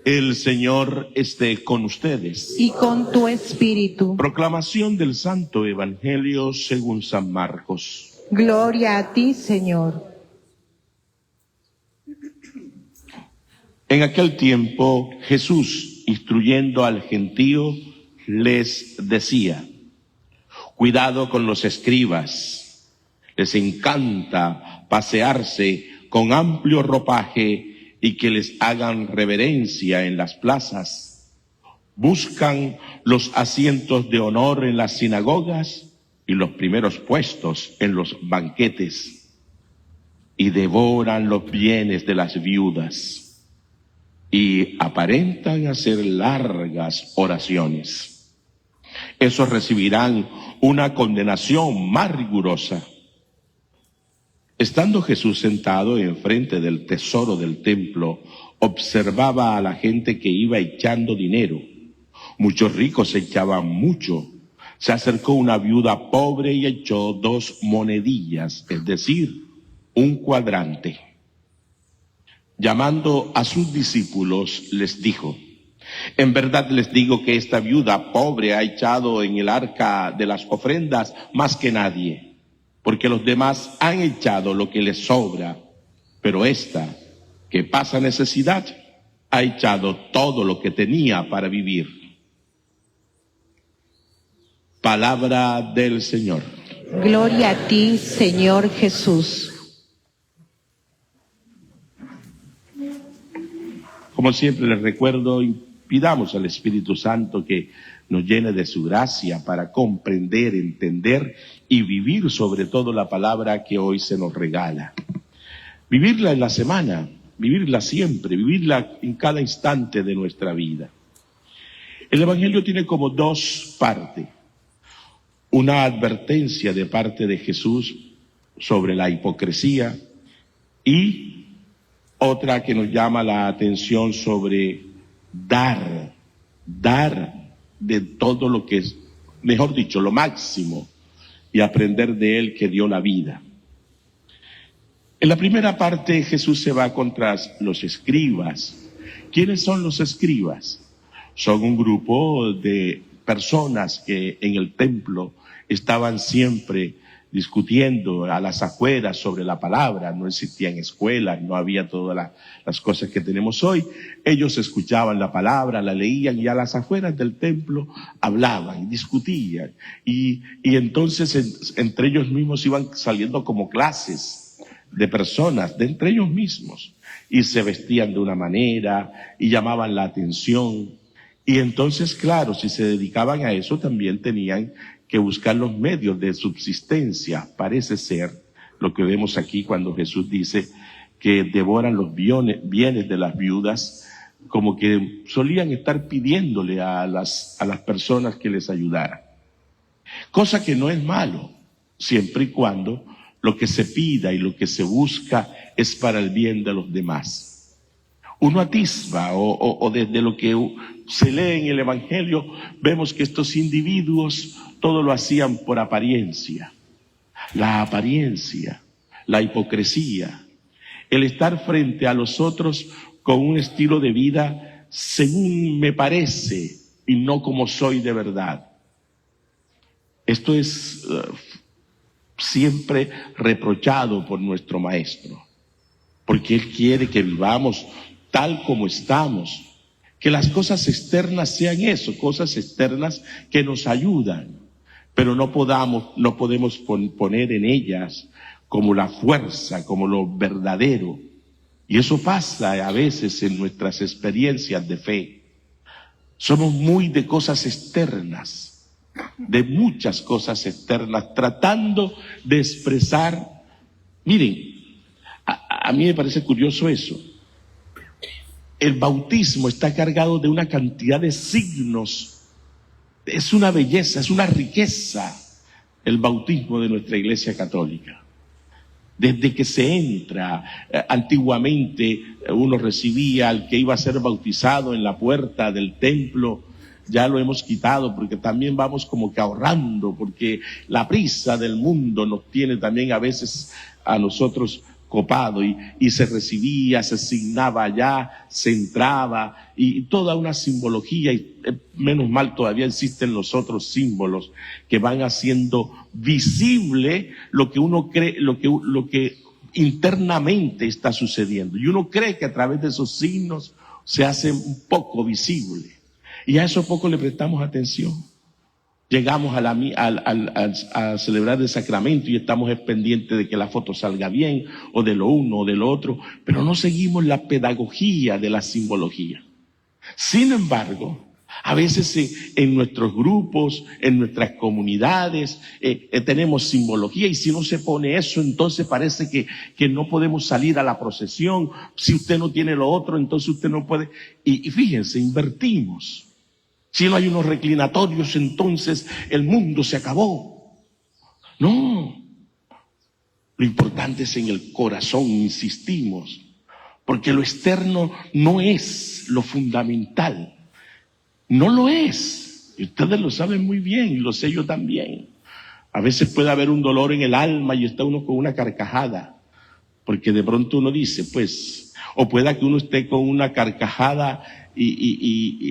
El Señor esté con ustedes. Y con tu espíritu. Proclamación del Santo Evangelio según San Marcos. Gloria a ti, Señor. En aquel tiempo, Jesús, instruyendo al gentío, les decía: cuidado con los escribas. Les encanta pasearse con amplio ropaje y que les hagan reverencia en las plazas. Buscan los asientos de honor en las sinagogas y los primeros puestos en los banquetes. Y devoran los bienes de las viudas y aparentan hacer largas oraciones. Esos recibirán una condenación más rigurosa. Estando Jesús sentado enfrente del tesoro del templo, observaba a la gente que iba echando dinero. Muchos ricos echaban mucho. Se acercó una viuda pobre y echó 2 monedillas, es decir, un cuadrante. Llamando a sus discípulos, les dijo: en verdad les digo que esta viuda pobre ha echado en el arca de las ofrendas más que nadie, porque los demás han echado lo que les sobra, pero esta, que pasa necesidad, ha echado todo lo que tenía para vivir. Palabra del Señor. Gloria a ti, Señor Jesús. Como siempre les recuerdo, y pidamos al Espíritu Santo que nos llene de su gracia para comprender, entender y vivir sobre todo la palabra que hoy se nos regala. Vivirla en la semana, vivirla siempre, vivirla en cada instante de nuestra vida. El Evangelio tiene como 2 partes. Una advertencia de parte de Jesús sobre la hipocresía y otra que nos llama la atención sobre dar de todo lo que es, mejor dicho, lo máximo, y aprender de él que dio la vida. En la primera parte Jesús se va contra los escribas. ¿Quiénes son los escribas? Son un grupo de personas que en el templo estaban siempre discutiendo a las afueras sobre la palabra. No existían escuelas, no había todas las cosas que tenemos hoy. Ellos escuchaban la palabra, la leían y a las afueras del templo hablaban, discutían. Y entonces entre ellos mismos iban saliendo como clases de personas, de entre ellos mismos. Y se vestían de una manera y llamaban la atención. Y entonces, claro, si se dedicaban a eso también tenían que buscar los medios de subsistencia. Parece ser lo que vemos aquí cuando Jesús dice que devoran los bienes de las viudas, como que solían estar pidiéndole a las personas que les ayudaran. Cosa que no es malo, siempre y cuando lo que se pida y lo que se busca es para el bien de los demás. Uno atisba o desde lo que se lee en el Evangelio, vemos que estos individuos todo lo hacían por apariencia. La apariencia, la hipocresía, el estar frente a los otros con un estilo de vida según me parece y no como soy de verdad. Esto es siempre reprochado por nuestro Maestro, porque Él quiere que vivamos tal como estamos, que las cosas externas sean eso, cosas externas que nos ayudan, pero no podemos poner en ellas como la fuerza, como lo verdadero. Y eso pasa a veces en nuestras experiencias de fe. Somos muy de cosas externas, de muchas cosas externas, tratando de expresar. Miren, a mí me parece curioso eso. El bautismo está cargado de una cantidad de signos. Es una belleza, es una riqueza el bautismo de nuestra Iglesia Católica. Desde que se entra, antiguamente uno recibía al que iba a ser bautizado en la puerta del templo. Ya lo hemos quitado porque también vamos como que ahorrando, porque la prisa del mundo nos tiene también a veces a nosotros copado y se recibía, se asignaba allá, se entraba y toda una simbología y menos mal todavía existen los otros símbolos que van haciendo visible lo que uno cree, lo que internamente está sucediendo. Y uno cree que a través de esos signos se hace un poco visible. Y a eso poco le prestamos atención. Llegamos a celebrar el sacramento y estamos pendientes de que la foto salga bien, o de lo uno o de lo otro, pero no seguimos la pedagogía de la simbología. Sin embargo, a veces en nuestros grupos, en nuestras comunidades, tenemos simbología y si no se pone eso, entonces parece que no podemos salir a la procesión. Si usted no tiene lo otro, entonces usted no puede. Y fíjense, invertimos. Si no hay unos reclinatorios, entonces el mundo se acabó. No. Lo importante es en el corazón, insistimos, porque lo externo no es lo fundamental. No lo es. Y ustedes lo saben muy bien, y lo sé yo también. A veces puede haber un dolor en el alma y está uno con una carcajada, porque de pronto uno dice, pues, o pueda que uno esté con una carcajada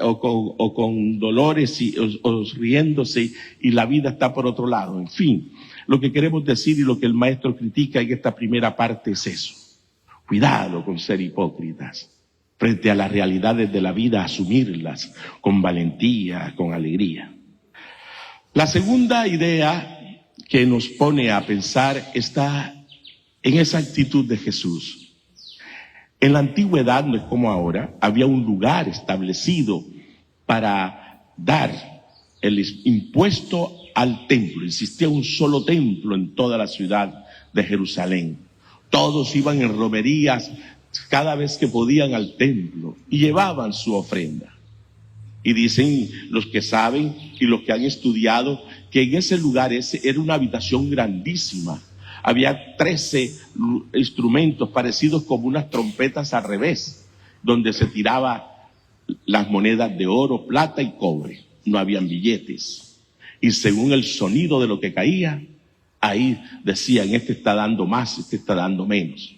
o con dolores o riéndose y la vida está por otro lado. En fin, lo que queremos decir y lo que el maestro critica en esta primera parte es eso. Cuidado con ser hipócritas. Frente a las realidades de la vida, asumirlas con valentía, con alegría. La segunda idea que nos pone a pensar está en esa actitud de Jesús. En la antigüedad, no es como ahora, había un lugar establecido para dar el impuesto al templo. Existía un solo templo en toda la ciudad de Jerusalén. Todos iban en romerías cada vez que podían al templo y llevaban su ofrenda. Y dicen los que saben y los que han estudiado que en ese lugar era una habitación grandísima. Había 13 instrumentos parecidos como unas trompetas al revés, donde se tiraba las monedas de oro, plata y cobre. No habían billetes. Y según el sonido de lo que caía, ahí decían, este está dando más, este está dando menos.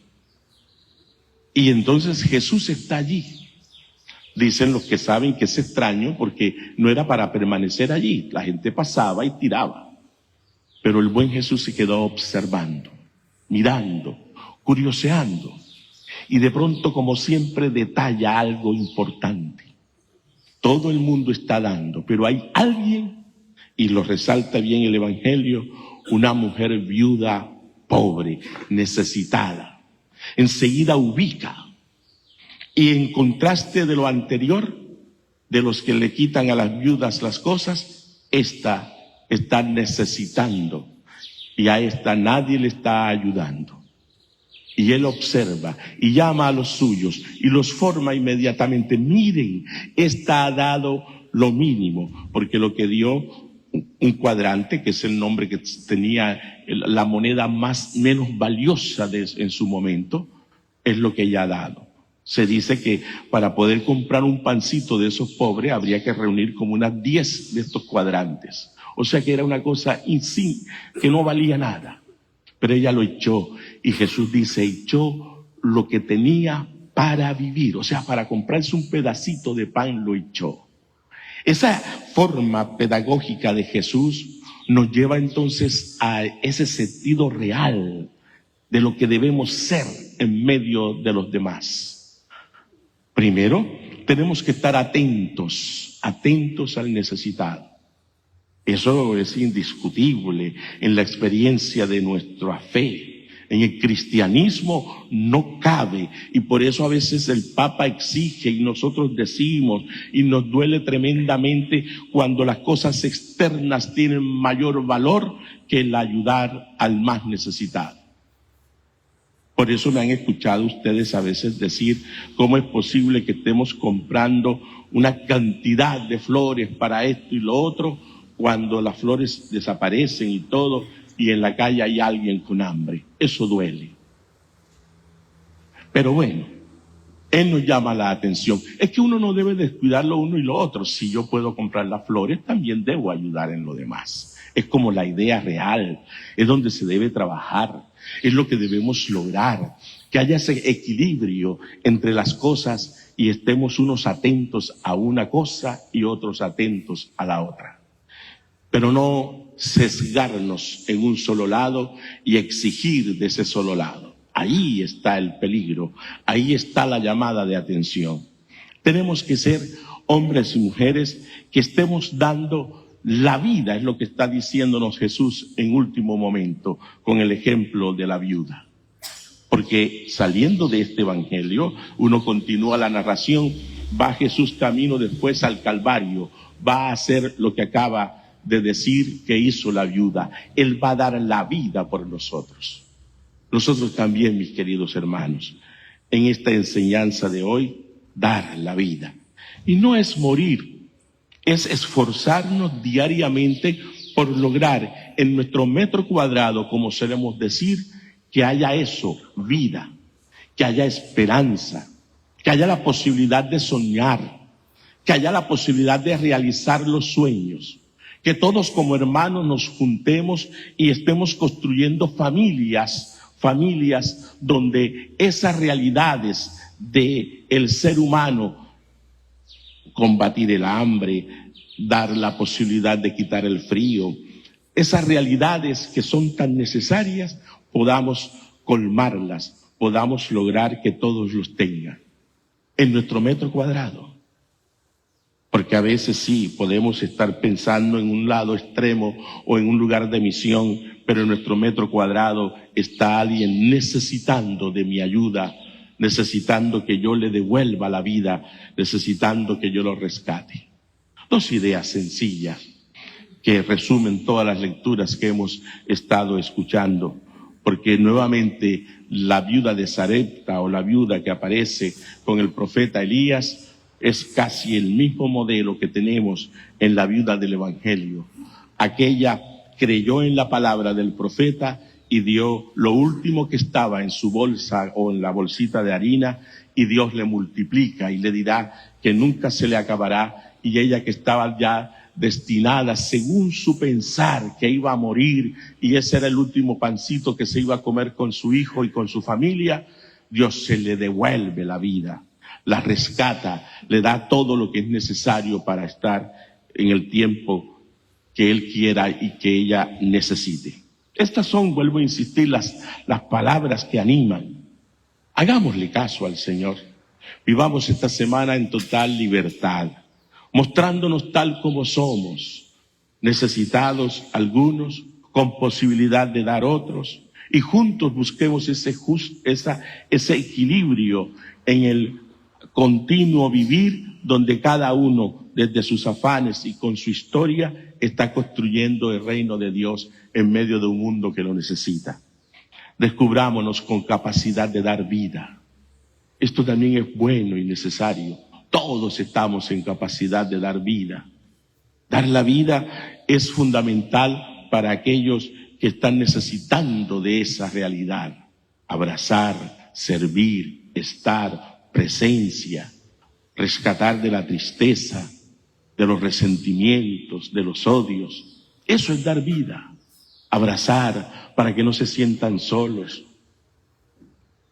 Y entonces Jesús está allí. Dicen los que saben que es extraño porque no era para permanecer allí. La gente pasaba y tiraba. Pero el buen Jesús se quedó observando, mirando, curioseando. Y de pronto, como siempre, detalla algo importante. Todo el mundo está dando, pero hay alguien, y lo resalta bien el Evangelio, una mujer viuda, pobre, necesitada. Enseguida ubica. Y en contraste de lo anterior, de los que le quitan a las viudas las cosas, esta está necesitando y a esta nadie le está ayudando. Y él observa y llama a los suyos y los forma inmediatamente. Miren, esta ha dado lo mínimo, porque lo que dio un cuadrante, que es el nombre que tenía la moneda menos valiosa en su momento, es lo que ella ha dado. Se dice que para poder comprar un pancito de esos pobres habría que reunir como unas 10 de estos cuadrantes. O sea que era una cosa que no valía nada. Pero ella lo echó y Jesús dice, echó lo que tenía para vivir. O sea, para comprarse un pedacito de pan lo echó. Esa forma pedagógica de Jesús nos lleva entonces a ese sentido real de lo que debemos ser en medio de los demás. Primero, tenemos que estar atentos al necesitado. Eso es indiscutible en la experiencia de nuestra fe. En el cristianismo no cabe, y por eso a veces el Papa exige y nosotros decimos, y nos duele tremendamente cuando las cosas externas tienen mayor valor que el ayudar al más necesitado. Por eso me han escuchado ustedes a veces decir cómo es posible que estemos comprando una cantidad de flores para esto y lo otro, cuando las flores desaparecen y todo, y en la calle hay alguien con hambre. Eso duele. Pero bueno, Él nos llama la atención. Es que uno no debe descuidar lo uno y lo otro. Si yo puedo comprar las flores, también debo ayudar en lo demás. Es como la idea real, es donde se debe trabajar. Es lo que debemos lograr, que haya ese equilibrio entre las cosas y estemos unos atentos a una cosa y otros atentos a la otra. Pero no sesgarnos en un solo lado y exigir de ese solo lado. Ahí está el peligro, ahí está la llamada de atención. Tenemos que ser hombres y mujeres que estemos dando la vida, es lo que está diciéndonos Jesús en último momento con el ejemplo de la viuda. Porque saliendo de este evangelio, uno continúa la narración, va Jesús camino después al Calvario, va a hacer lo que acaba de decir que hizo la viuda. Él va a dar la vida por nosotros. Nosotros también, mis queridos hermanos, en esta enseñanza de hoy, dar la vida. Y no es morir, es esforzarnos diariamente por lograr en nuestro metro cuadrado, como solemos decir, que haya eso, vida, que haya esperanza, que haya la posibilidad de soñar, que haya la posibilidad de realizar los sueños, que todos como hermanos nos juntemos y estemos construyendo familias donde esas realidades del ser humano, combatir el hambre, dar la posibilidad de quitar el frío, esas realidades que son tan necesarias, podamos colmarlas, podamos lograr que todos los tengan en nuestro metro cuadrado. Porque a veces sí, podemos estar pensando en un lado extremo o en un lugar de misión, pero en nuestro metro cuadrado está alguien necesitando de mi ayuda, necesitando que yo le devuelva la vida, necesitando que yo lo rescate. Dos ideas sencillas que resumen todas las lecturas que hemos estado escuchando, porque nuevamente la viuda de Sarepta o la viuda que aparece con el profeta Elías es casi el mismo modelo que tenemos en la viuda del Evangelio. Aquella creyó en la palabra del profeta y dio lo último que estaba en su bolsa o en la bolsita de harina, y Dios le multiplica y le dirá que nunca se le acabará, y ella que estaba ya destinada según su pensar que iba a morir y ese era el último pancito que se iba a comer con su hijo y con su familia, Dios se le devuelve la vida, la rescata, le da todo lo que es necesario para estar en el tiempo que Él quiera y que ella necesite. Estas son, vuelvo a insistir, las palabras que animan. Hagámosle caso al Señor. Vivamos esta semana en total libertad, mostrándonos tal como somos, necesitados algunos, con posibilidad de dar otros, y juntos busquemos ese equilibrio en el continuo vivir, donde cada uno, desde sus afanes y con su historia, está construyendo el reino de Dios en medio de un mundo que lo necesita. Descubrámonos con capacidad de dar vida. Esto también es bueno y necesario. Todos estamos en capacidad de dar vida. Dar la vida es fundamental para aquellos que están necesitando de esa realidad. Abrazar, servir, estar, presencia, rescatar de la tristeza, de los resentimientos, de los odios. Eso es dar vida. Abrazar para que no se sientan solos.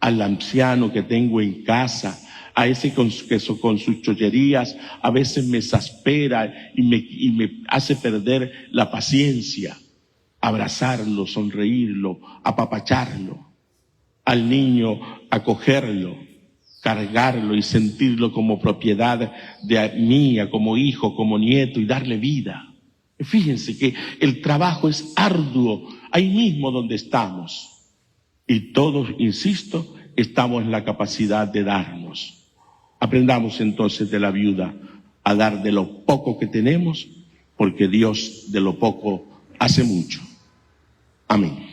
Al anciano que tengo en casa, a ese que con sus chollerías a veces me exaspera y me hace perder la paciencia. Abrazarlo, sonreírlo, apapacharlo. Al niño, acogerlo, cargarlo y sentirlo como propiedad de mía, como hijo, como nieto, y darle vida. Fíjense que el trabajo es arduo, ahí mismo donde estamos. Y todos, insisto, estamos en la capacidad de darnos. Aprendamos entonces de la viuda a dar de lo poco que tenemos, porque Dios de lo poco hace mucho. Amén.